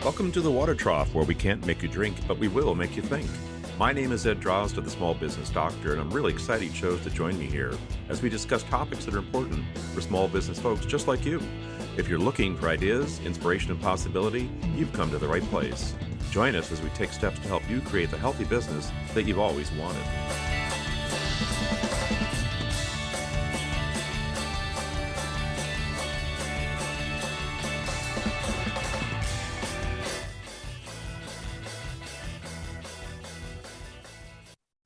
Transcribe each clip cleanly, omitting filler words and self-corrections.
Welcome to the Water Trough, where we can't make you drink, but we will make you think. My name is Ed Drozd, the Small Business Doctor, and I'm really excited you chose to join me here as we discuss topics that are important for small business folks just like you. If you're looking for ideas, inspiration, and possibility, you've come to the right place. Join us as we take steps to help you create the healthy business that you've always wanted.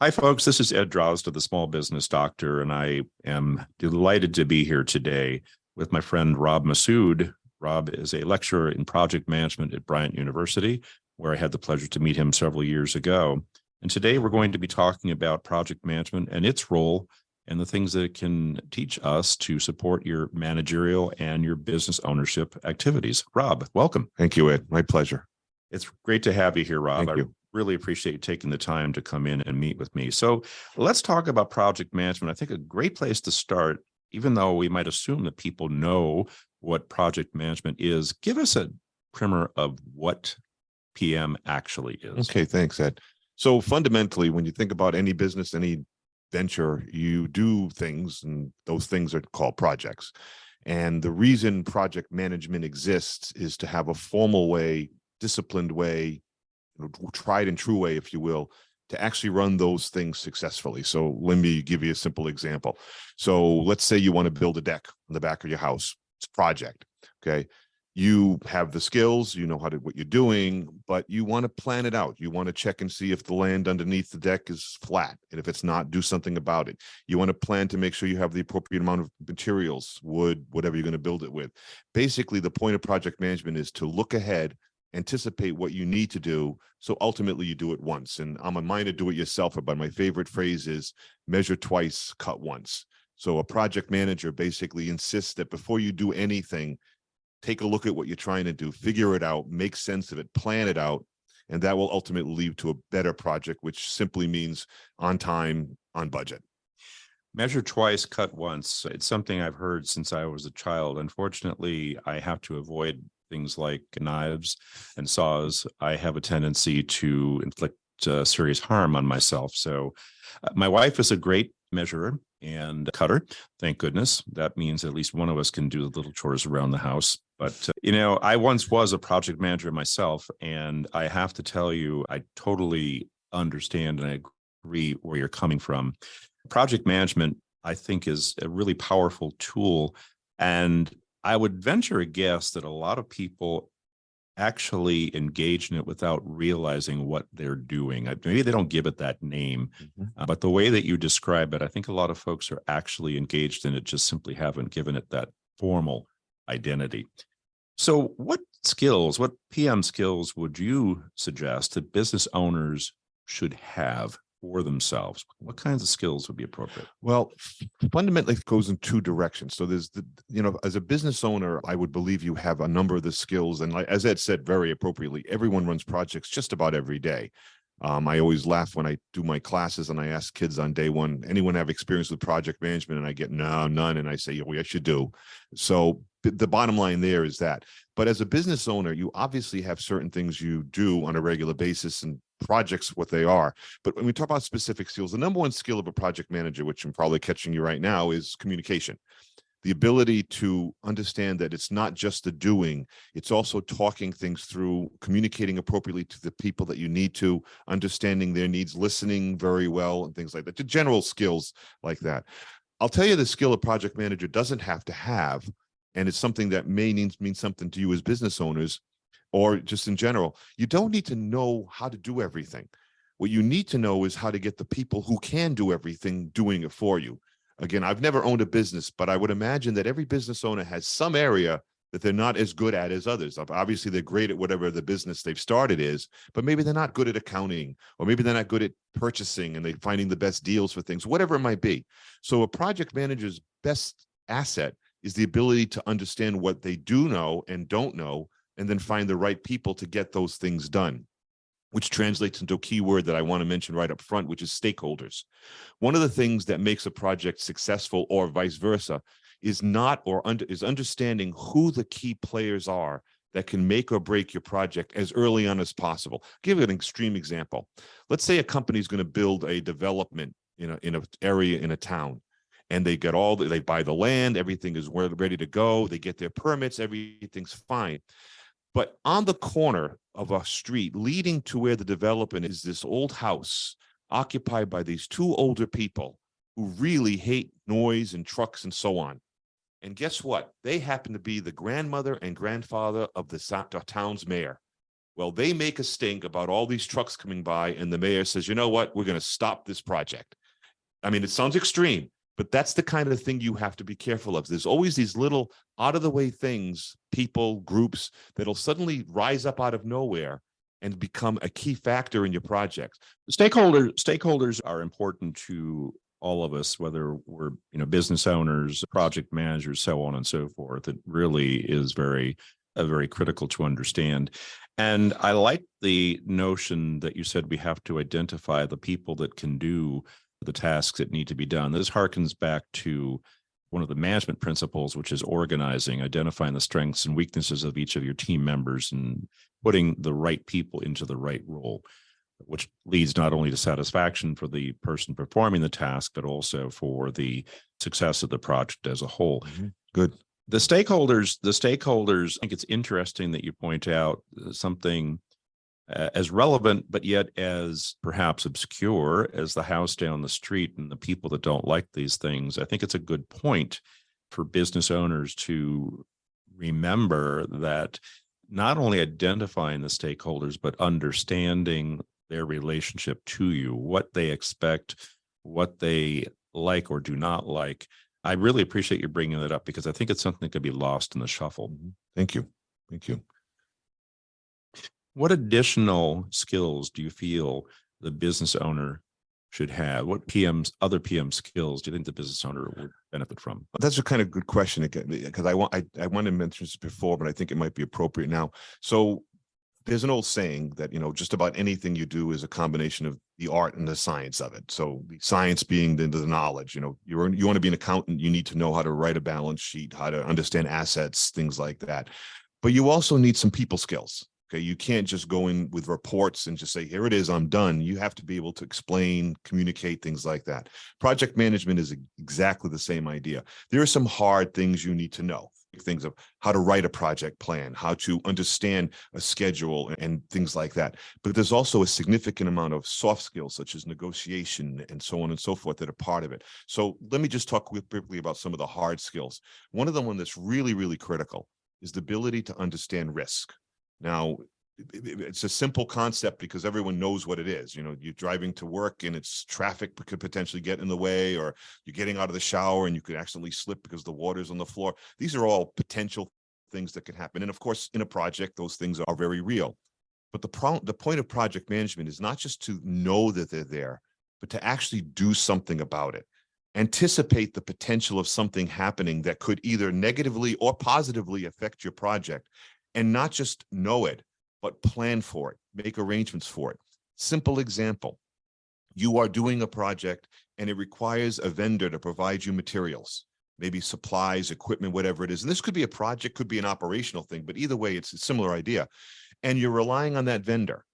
Hi, folks. This is Ed Drozd, the Small Business Doctor, and I am delighted to be here today with my friend Rob Massoud. Rob is a lecturer in project management at Bryant University, where I had the pleasure to meet him several years ago. And today we're going to be talking about project management and its role and the things that it can teach us to support your managerial and your business ownership activities. Rob, welcome. Thank you, Ed. My pleasure. It's great to have you here, Rob. Thank you. Really appreciate you taking the time to come in and meet with me. So let's talk about project management. I think a great place to start, even though we might assume that people know what project management is, give us a primer of what PM actually is. Okay, thanks, Ed. So fundamentally, when you think about any business, any venture, you do things, and those things are called projects. And the reason project management exists is to have a formal way, disciplined way, tried and true way, if you will, to actually run those things successfully. So let me give you a simple example. So let's say you want to build a deck on the back of your house. It's a project. Okay. You have the skills, you know what you're doing, but you want to plan it out. You want to check and see if the land underneath the deck is flat. And if it's not, do something about it. You want to plan to make sure you have the appropriate amount of materials, wood, whatever you're going to build it with. Basically, the point of project management is to look ahead, anticipate what you need to do, so ultimately you do it once. And I'm a minor do-it-yourselfer, but my favorite phrase is measure twice, cut once. So a project manager basically insists that before you do anything, take a look at what you're trying to do, figure it out, make sense of it, plan it out, and that will ultimately lead to a better project, which simply means on time, on budget. Measure twice, cut once. It's something I've heard since I was a child. Unfortunately, I have to avoid things like knives and saws. I have a tendency to inflict serious harm on myself. So my wife is a great measurer and cutter. Thank goodness. That means at least one of us can do the little chores around the house. But, I once was a project manager myself, and I have to tell you, I totally understand and I agree where you're coming from. Project management, I think, is a really powerful tool. And I would venture a guess that a lot of people actually engage in it without realizing what they're doing. Maybe they don't give it that name, but the way that you describe it, I think a lot of folks are actually engaged in it, just simply haven't given it that formal identity. So what PM skills would you suggest that business owners should have for themselves? What kinds of skills would be appropriate? Well, fundamentally, it goes in two directions. So there's as a business owner, I would believe you have a number of the skills. And as Ed said very appropriately, everyone runs projects just about every day. I always laugh when I do my classes and I ask kids on day one, anyone have experience with project management? And I get, no, none. And I say, oh, yes, you do. So the bottom line there is that. But as a business owner, you obviously have certain things you do on a regular basis, and projects what they are. But when we talk about specific skills, the number one skill of a project manager, which I'm probably catching you right now, is communication. The ability to understand that it's not just the doing, it's also talking things through, communicating appropriately to the people that you need to, understanding their needs, listening very well, and things like that. The general skills like that. I'll tell you, the skill a project manager doesn't have to have, and it's something that may mean something to you as business owners, or just in general. You don't need to know how to do everything. What you need to know is how to get the people who can do everything doing it for you. Again, I've never owned a business, but I would imagine that every business owner has some area that they're not as good at as others. Obviously, they're great at whatever the business they've started is, but maybe they're not good at accounting, or maybe they're not good at purchasing and they're finding the best deals for things, whatever it might be. So a project manager's best asset is the ability to understand what they do know and don't know, and then find the right people to get those things done, which translates into a key word that I want to mention right up front, which is stakeholders. One of the things that makes a project successful, or vice versa, is understanding who the key players are that can make or break your project as early on as possible. Give you an extreme example. Let's say a company is going to build a development in an area in a town, and they buy the land, everything is ready to go. They get their permits, everything's fine. But on the corner of a street leading to where the development is, this old house occupied by these two older people who really hate noise and trucks and so on. And guess what? They happen to be the grandmother and grandfather of the town's mayor. Well, they make a stink about all these trucks coming by, and the mayor says, you know what? We're going to stop this project. I mean, it sounds extreme, but that's the kind of thing you have to be careful of. There's always these little out-of-the-way things, people, groups, that'll suddenly rise up out of nowhere and become a key factor in your project. Stakeholders are important to all of us, whether we're business owners, project managers, so on and so forth. It really is very critical to understand. And I like the notion that you said we have to identify the people that can do the tasks that need to be done. This harkens back to one of the management principles, which is organizing, identifying the strengths and weaknesses of each of your team members and putting the right people into the right role, which leads not only to satisfaction for the person performing the task, but also for the success of the project as a whole. Mm-hmm. Good. The stakeholders, I think it's interesting that you point out something as relevant, but yet as perhaps obscure as the house down the street and the people that don't like these things. I think it's a good point for business owners to remember that not only identifying the stakeholders, but understanding their relationship to you, what they expect, what they like or do not like. I really appreciate you bringing that up because I think it's something that could be lost in the shuffle. Thank you. What additional skills do you feel the business owner should have? What other PM skills do you think the business owner would benefit from? That's a kind of good question again, because I wanted to mention this before, but I think it might be appropriate now. So there's an old saying that, just about anything you do is a combination of the art and the science of it. So the science being the knowledge, you want to be an accountant, you need to know how to write a balance sheet, how to understand assets, things like that. But you also need some people skills. Okay, you can't just go in with reports and just say, here it is, I'm done. You have to be able to explain, communicate, things like that. Project management is exactly the same idea. There are some hard things you need to know. Things of how to write a project plan, how to understand a schedule and things like that. But there's also a significant amount of soft skills such as negotiation and so on and so forth that are part of it. So let me just talk briefly about some of the hard skills. One of them, one that's really, really critical, is the ability to understand risk. Now, it's a simple concept because everyone knows what it is. You're driving to work and it's traffic could potentially get in the way, or you're getting out of the shower and you could accidentally slip because the water's on the floor. These are all potential things that can happen. And of course, in a project, those things are very real. But the point of project management is not just to know that they're there, but to actually do something about it. Anticipate the potential of something happening that could either negatively or positively affect your project, and not just know it, but plan for it, make arrangements for it. Simple example, you are doing a project and it requires a vendor to provide you materials, maybe supplies, equipment, whatever it is. And this could be a project, could be an operational thing, but either way, it's a similar idea. And you're relying on that vendor.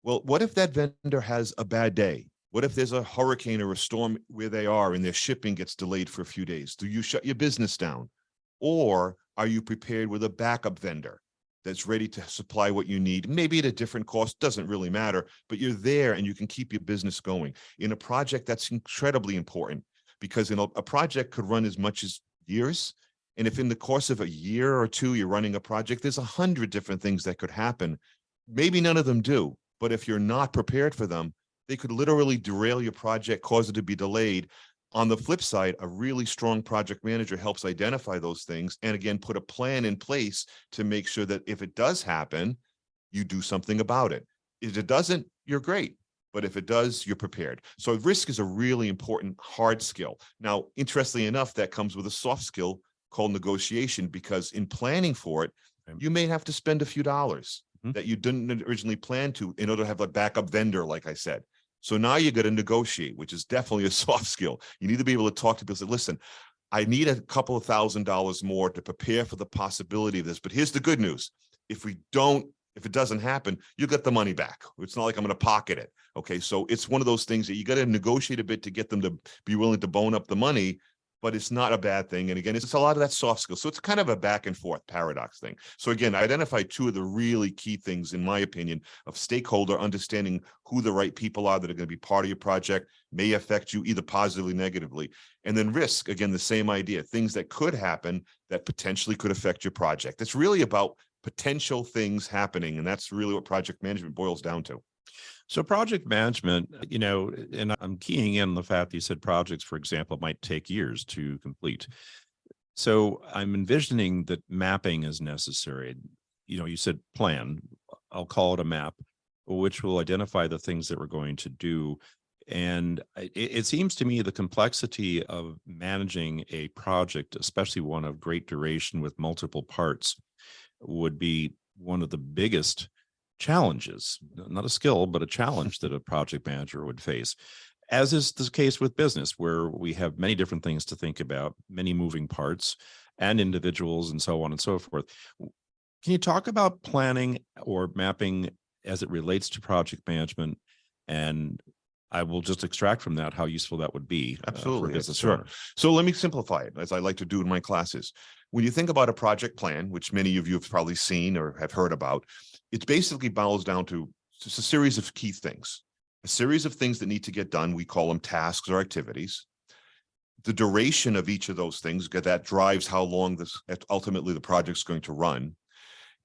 Well, what if that vendor has a bad day? What if there's a hurricane or a storm where they are and their shipping gets delayed for a few days? Do you shut your business down? Or are you prepared with a backup vendor that's ready to supply what you need, maybe at a different cost, doesn't really matter, but you're there and you can keep your business going. In a project, that's incredibly important because a project could run as much as years. And if in the course of a year or two, you're running a project, there's 100 different things that could happen. Maybe none of them do, but if you're not prepared for them, they could literally derail your project, cause it to be delayed. On the flip side, a really strong project manager helps identify those things and again, put a plan in place to make sure that if it does happen, you do something about it. If it doesn't, you're great. But if it does, you're prepared. So risk is a really important hard skill. Now, interestingly enough, that comes with a soft skill called negotiation, because in planning for it, you may have to spend a few dollars that you didn't originally plan to in order to have a backup vendor, like I said. So now you got to negotiate, which is definitely a soft skill. You need to be able to talk to people and say, listen, I need a couple of $1,000s more to prepare for the possibility of this. But here's the good news. If it doesn't happen, you get the money back. It's not like I'm going to pocket it. Okay. So it's one of those things that you got to negotiate a bit to get them to be willing to bone up the money, but it's not a bad thing. And again, it's a lot of that soft skill. So it's kind of a back and forth paradox thing. So again, I identified two of the really key things, in my opinion, of stakeholder understanding who the right people are that are going to be part of your project, may affect you either positively or negatively. And then risk, again, the same idea, things that could happen that potentially could affect your project. It's really about potential things happening. And that's really what project management boils down to. So project management, and I'm keying in on the fact that you said projects, for example, might take years to complete. So I'm envisioning that mapping is necessary. You said plan, I'll call it a map, which will identify the things that we're going to do. And it seems to me the complexity of managing a project, especially one of great duration with multiple parts, would be one of the biggest challenges, not a skill, but a challenge that a project manager would face, as is the case with business, where we have many different things to think about, many moving parts and individuals and so on and so forth. Can you talk about planning or mapping as it relates to project management? And I will just extract from that how useful that would be. Absolutely. For a business Sure. owner. So let me simplify it, as I like to do in my classes. When you think about a project plan, which many of you have probably seen or have heard about, it basically boils down to just a series of key things, a series of things that need to get done. We call them tasks or activities. The duration of each of those things, because that drives how long ultimately the project's going to run.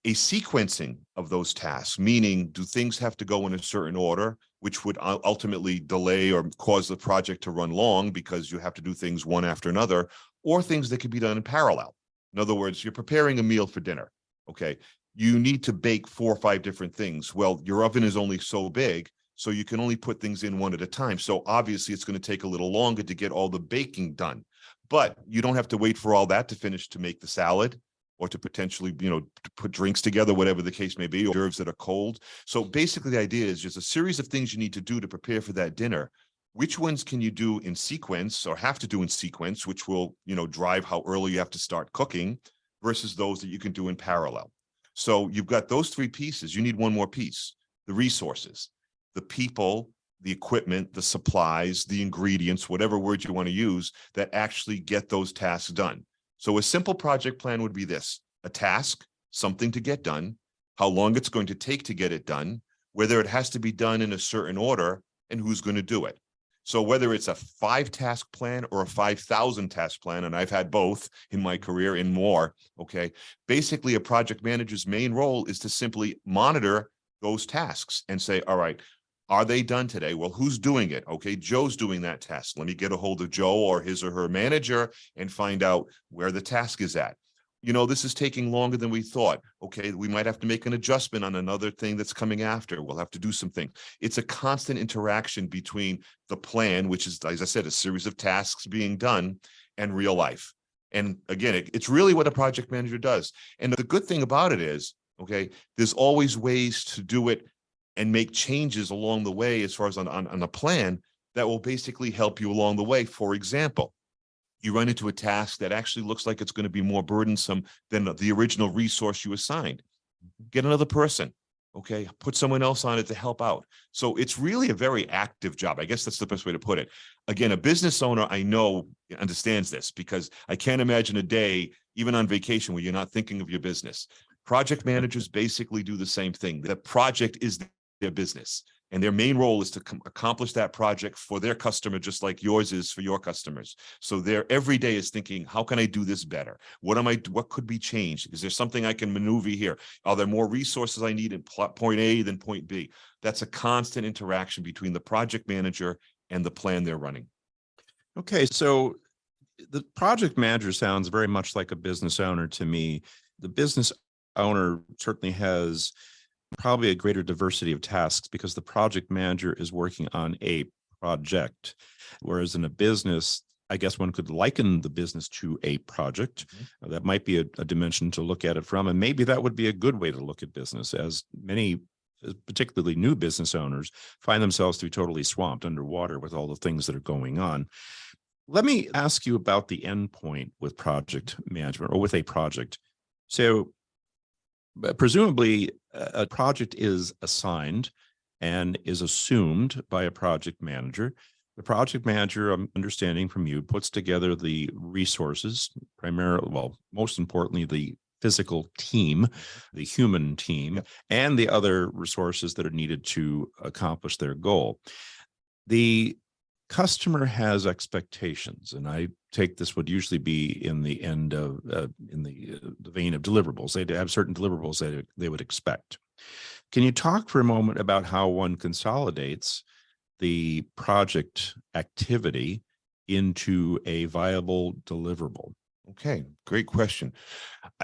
A sequencing of those tasks, meaning do things have to go in a certain order, which would ultimately delay or cause the project to run long because you have to do things one after another, or things that could be done in parallel. In other words, you're preparing a meal for dinner. Okay. You need to bake 4 or 5 different things. Well, your oven is only so big, so you can only put things in one at a time. So obviously it's going to take a little longer to get all the baking done, but you don't have to wait for all that to finish to make the salad, or to potentially, to put drinks together, whatever the case may be, or herbs that are cold. So basically the idea is just a series of things you need to do to prepare for that dinner. Which ones can you do in sequence or have to do in sequence, which will, drive how early you have to start cooking, versus those that you can do in parallel. So you've got those 3 pieces. You need one more piece: the resources, the people, the equipment, the supplies, the ingredients, whatever word you want to use, that actually get those tasks done. So a simple project plan would be this: a task, something to get done, how long it's going to take to get it done, whether it has to be done in a certain order, and who's going to do it. So whether it's a 5-task plan or a 5,000 task plan, and I've had both in my career and more, okay, basically a project manager's main role is to simply monitor those tasks and say, all right, are they done today? Well, who's doing it? Okay, Joe's doing that task. Let me get a hold of Joe or his or her manager and find out where the task is at. This is taking longer than we thought. Okay, we might have to make an adjustment on another thing that's coming after. We'll have to do some things. It's a constant interaction between the plan, which is, as I said, a series of tasks being done, and real life. And again, it's really what a project manager does. And the good thing about it is, okay, there's always ways to do it and make changes along the way as far as on a plan that will basically help you along the way. For example, you run into a task that actually looks like it's going to be more burdensome than the original resource you assigned. Get another person, okay? Put someone else on it to help out. So it's really a very active job. I guess that's the best way to put it. Again, a business owner, I know, understands this, because I can't imagine a day, even on vacation, where you're not thinking of your business. Project managers basically do the same thing. The project is their business, and their main role is to accomplish that project for their customer, just like yours is for your customers. So their every day is thinking, how can I do this better? What could be changed? Is there something I can maneuver here? Are there more resources I need in point A than point B? That's a constant interaction between the project manager and the plan they're running. Okay, so the project manager sounds very much like a business owner to me. The business owner certainly has probably a greater diversity of tasks because the project manager is working on a project, whereas in a business, I guess one could liken the business to a project. That might be a dimension to look at it from, and maybe that would be a good way to look at business, as many, particularly new business owners, find themselves to be totally swamped underwater with all the things that are going on. Let me ask you about the end point with project management, or with a project. So But presumably, a project is assigned and is assumed by a project manager. The project manager, I'm understanding from you, puts together the resources, primarily, well, most importantly, the physical team, the human team, Yep. and the other resources that are needed to accomplish their goal. The customer has expectations, and I take this would usually be in the end of in the vein of deliverables. They have certain deliverables that they would expect. Can you talk for a moment about how one consolidates the project activity into a viable deliverable? Okay, great question.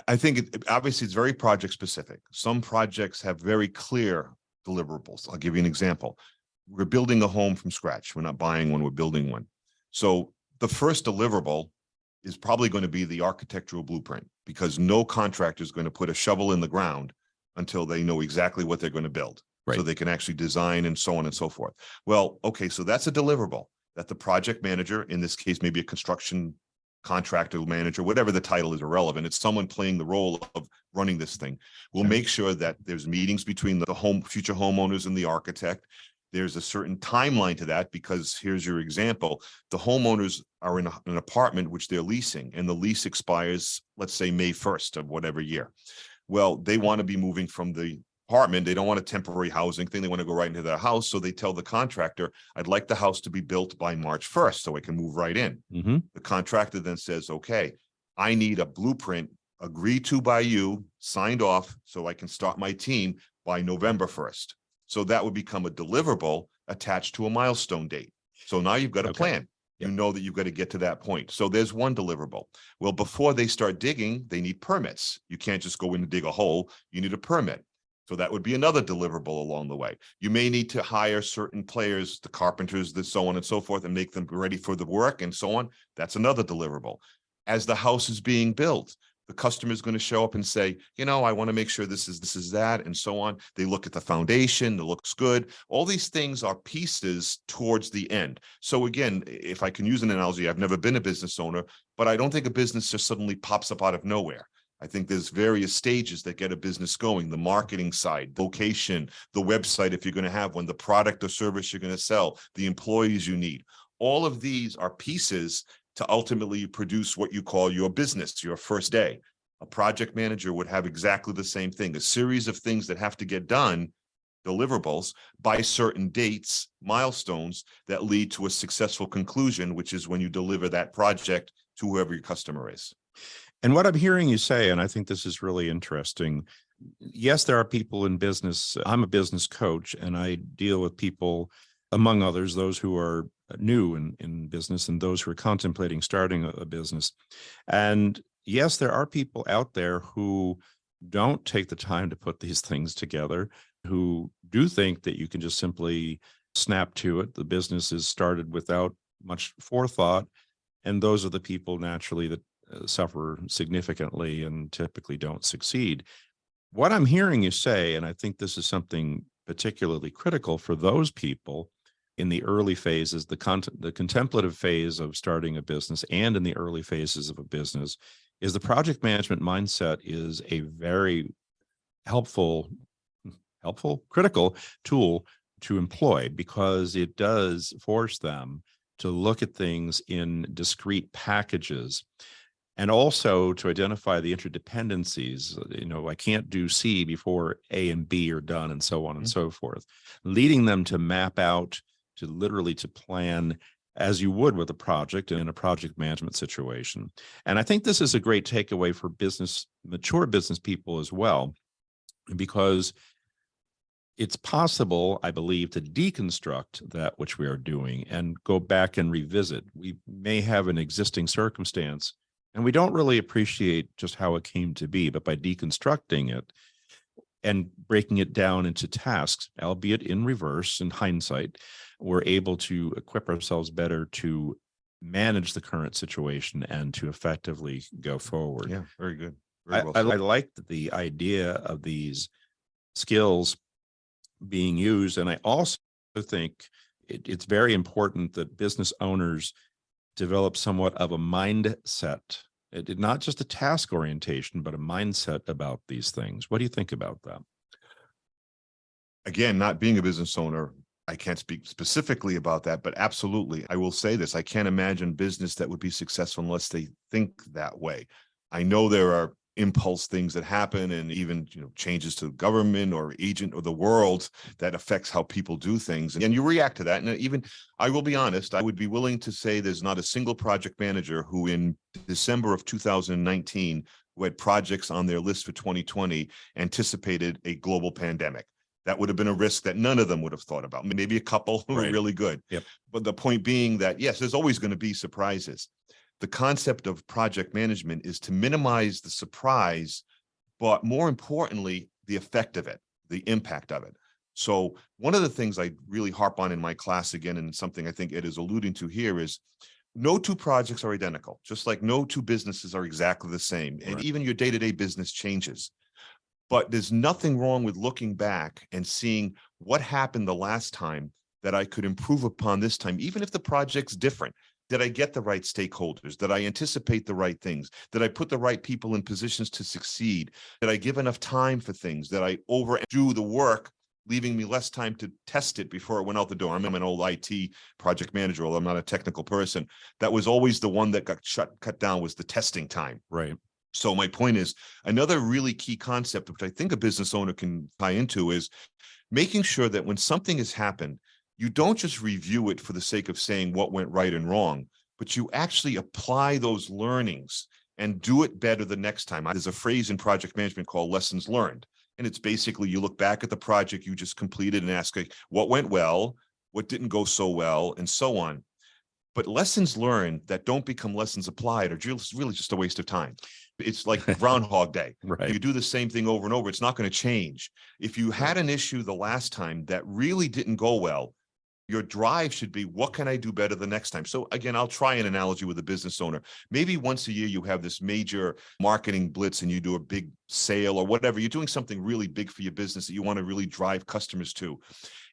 I think obviously it's very project specific. Some projects have very clear deliverables. I'll give you an example. We're building a home from scratch. We're not buying one, we're building one. So the first deliverable is probably going to be the architectural blueprint, because no contractor is going to put a shovel in the ground until they know exactly what they're going to build. Right. So they can actually design and so on and so forth. Well, okay, so that's a deliverable that the project manager, in this case, maybe a construction contractor manager, whatever the title is irrelevant. It's someone playing the role of running this thing. We'll make sure that there's meetings between the future homeowners and the architect. There's a certain timeline to that, because here's your example. The homeowners are in an apartment which they're leasing, and the lease expires, let's say, May 1st of whatever year. Well, they want to be moving from the apartment. They don't want a temporary housing thing. They want to go right into their house. So they tell the contractor, I'd like the house to be built by March 1st so I can move right in. Mm-hmm. The contractor then says, okay, I need a blueprint agreed to by you, signed off, so I can start my team by November 1st. So that would become a deliverable attached to a milestone date. So now you've got a plan. You know that you've got to get to that point. So there's one deliverable. Well, before they start digging, they need permits. You can't just go in and dig a hole. You need a permit. So that would be another deliverable along the way. You may need to hire certain players, the carpenters, the so on and so forth, and make them ready for the work and so on. That's another deliverable. As the house is being built, the customer is going to show up and say, I want to make sure this is that, and so on. They look at the foundation, it looks good. All these things are pieces towards the end. So again, if I can use an analogy, I've never been a business owner, but I don't think a business just suddenly pops up out of nowhere. I think there's various stages that get a business going: the marketing side, location, the website, if you're going to have one, the product or service you're going to sell, the employees you need. All of these are pieces to ultimately produce what you call your business, your first day. A project manager would have exactly the same thing, a series of things that have to get done, deliverables, by certain dates, milestones that lead to a successful conclusion, which is when you deliver that project to whoever your customer is. And what I'm hearing you say, and I think this is really interesting, yes, there are people in business. I'm a business coach, and I deal with people, among others, those who are new in business and those who are contemplating starting a business. And yes, there are people out there who don't take the time to put these things together, who do think that you can just simply snap to it. The business is started without much forethought. And those are the people naturally that suffer significantly and typically don't succeed. What I'm hearing you say, and I think this is something particularly critical for those people in the early phases, the contemplative phase of starting a business and in the early phases of a business, is the project management mindset is a very helpful, critical tool to employ, because it does force them to look at things in discrete packages, and also to identify the interdependencies. I can't do C before A and B are done, and so on and so forth, leading them to map out, to literally to plan as you would with a project in a project management situation. And I think this is a great takeaway for mature business people as well, because it's possible, I believe, to deconstruct that which we are doing and go back and revisit. We may have an existing circumstance and we don't really appreciate just how it came to be, but by deconstructing it and breaking it down into tasks, albeit in reverse, in hindsight, we're able to equip ourselves better to manage the current situation and to effectively go forward. Yeah, very good. I like the idea of these skills being used. And I also think it's very important that business owners develop somewhat of a mindset Not just a task orientation, but a mindset about these things. What do you think about that? Again, not being a business owner, I can't speak specifically about that, but absolutely, I will say this. I can't imagine business that would be successful unless they think that way. I know there are impulse things that happen, and even changes to government or agent or the world that affects how people do things, and you react to that. And even, I will be honest, I would be willing to say there's not a single project manager who in December of 2019, who had projects on their list for 2020, anticipated a global pandemic. That would have been a risk that none of them would have thought about. Maybe a couple who were really good. Yep. But the point being that, yes, there's always going to be surprises. The concept of project management is to minimize the surprise, but more importantly, the effect of it, the impact of it. So one of the things I really harp on in my class, again, and something I think Ed is alluding to here, is no two projects are identical, just like no two businesses are exactly the same. And even your day-to-day business changes. But there's nothing wrong with looking back and seeing what happened the last time that I could improve upon this time, even if the project's different. Did I get the right stakeholders? Did I anticipate the right things? Did I put the right people in positions to succeed? Did I give enough time for things? Did I overdo the work, leaving me less time to test it before it went out the door? I'm an old IT project manager, although I'm not a technical person. That was always the one that got cut down, was the testing time. Right. So my point is, another really key concept, which I think a business owner can tie into, is making sure that when something has happened, you don't just review it for the sake of saying what went right and wrong, but you actually apply those learnings and do it better the next time. There's a phrase in project management called lessons learned. And it's basically, you look back at the project you just completed and ask, like, what went well, what didn't go so well, and so on. But lessons learned that don't become lessons applied are really just a waste of time. It's like Groundhog Day. Right. You do the same thing over and over, it's not going to change. If you had an issue the last time that really didn't go well, your drive should be, what can I do better the next time? So again, I'll try an analogy with a business owner. Maybe once a year you have this major marketing blitz and you do a big sale or whatever. You're doing something really big for your business that you want to really drive customers to.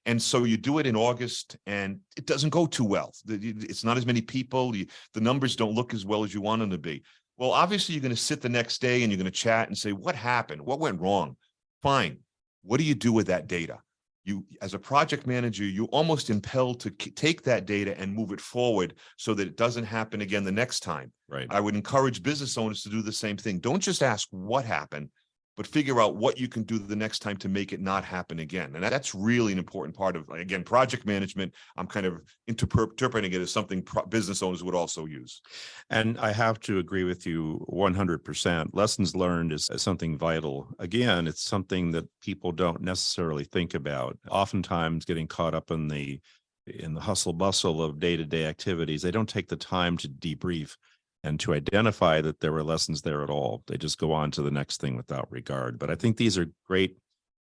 And so you do it in August and it doesn't go too well. It's not as many people. The numbers don't look as well as you want them to be. Well, obviously you're going to sit the next day and you're going to chat and say, what happened? What went wrong? Fine. What do you do with that data? You, as a project manager, you almost impelled to take that data and move it forward so that it doesn't happen again the next time. Right. I would encourage business owners to do the same thing. Don't just ask what happened, but figure out what you can do the next time to make it not happen again. And that's really an important part of, again, project management. I'm kind of interpreting it as something business owners would also use. And I have to agree with you 100%. Lessons learned is something vital. Again, it's something that people don't necessarily think about. Oftentimes getting caught up in the hustle bustle of day-to-day activities, they don't take the time to debrief and to identify that there were lessons there at all. They just go on to the next thing without regard. But I think these are great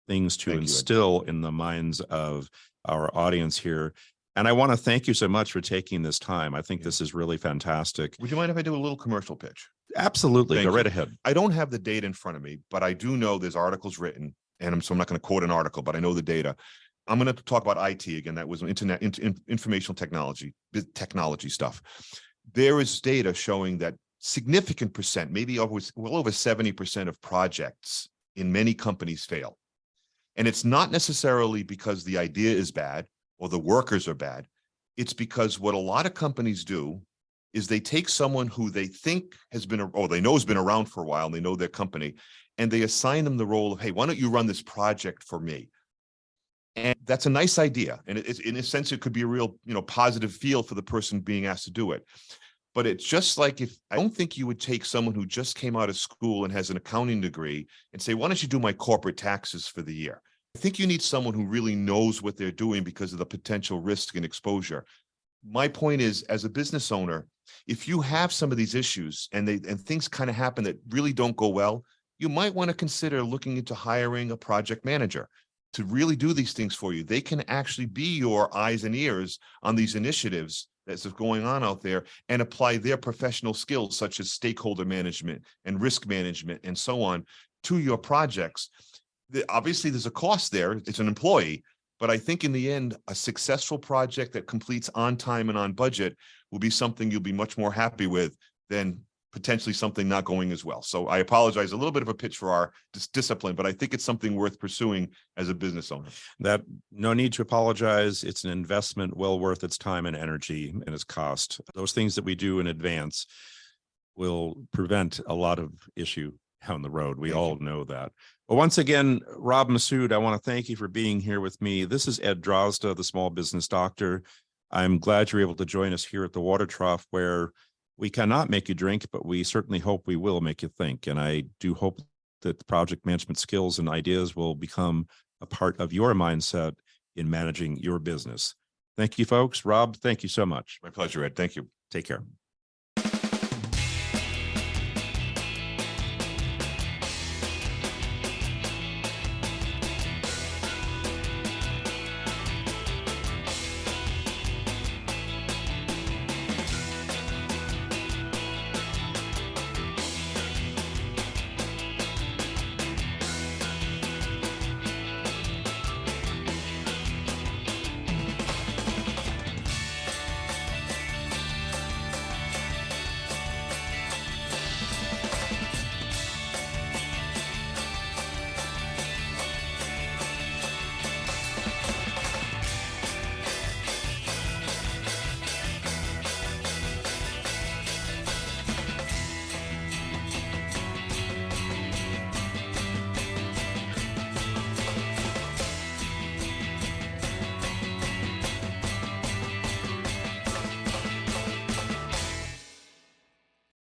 things to instill in the minds of our audience here. And I want to thank you so much for taking this time. I think this is really fantastic. Would you mind if I do a little commercial pitch? Absolutely. Go right ahead. I don't have the data in front of me, but I do know there's articles written, and so I'm not going to quote an article, but I know the data. I'm going to talk about IT again. That was internet, informational technology stuff. There is data showing that significant percent, maybe well over 70% of projects in many companies fail. And it's not necessarily because the idea is bad or the workers are bad. It's because what a lot of companies do is they take someone who they think has been, or they know has been around for a while, and they know their company, and they assign them the role of, hey, why don't you run this project for me? And that's a nice idea. And it's, in a sense, it could be a real, positive feel for the person being asked to do it. But it's just like, if I don't think you would take someone who just came out of school and has an accounting degree and say, why don't you do my corporate taxes for the year? I think you need someone who really knows what they're doing because of the potential risk and exposure. My point is, as a business owner, if you have some of these issues and things kind of happen that really don't go well, you might want to consider looking into hiring a project manager to really do these things for you. They can actually be your eyes and ears on these initiatives that's going on out there and apply their professional skills, such as stakeholder management and risk management and so on, to your projects. Obviously, there's a cost there. It's an employee. But I think in the end, a successful project that completes on time and on budget will be something you'll be much more happy with than potentially something not going as well. So I apologize, a little bit of a pitch for our discipline, but I think it's something worth pursuing as a business owner. That no need to apologize. It's an investment well worth its time and energy and its cost. Those things that we do in advance will prevent a lot of issue down the road. We all know that. But once again, Rob Massoud, I want to thank you for being here with me. This is Ed Drozda, the small business doctor. I'm glad you're able to join us here at the Water Trough, where we cannot make you drink, but we certainly hope we will make you think. And I do hope that the project management skills and ideas will become a part of your mindset in managing your business. Thank you, folks. Rob, thank you so much. My pleasure, Ed. Thank you. Take care.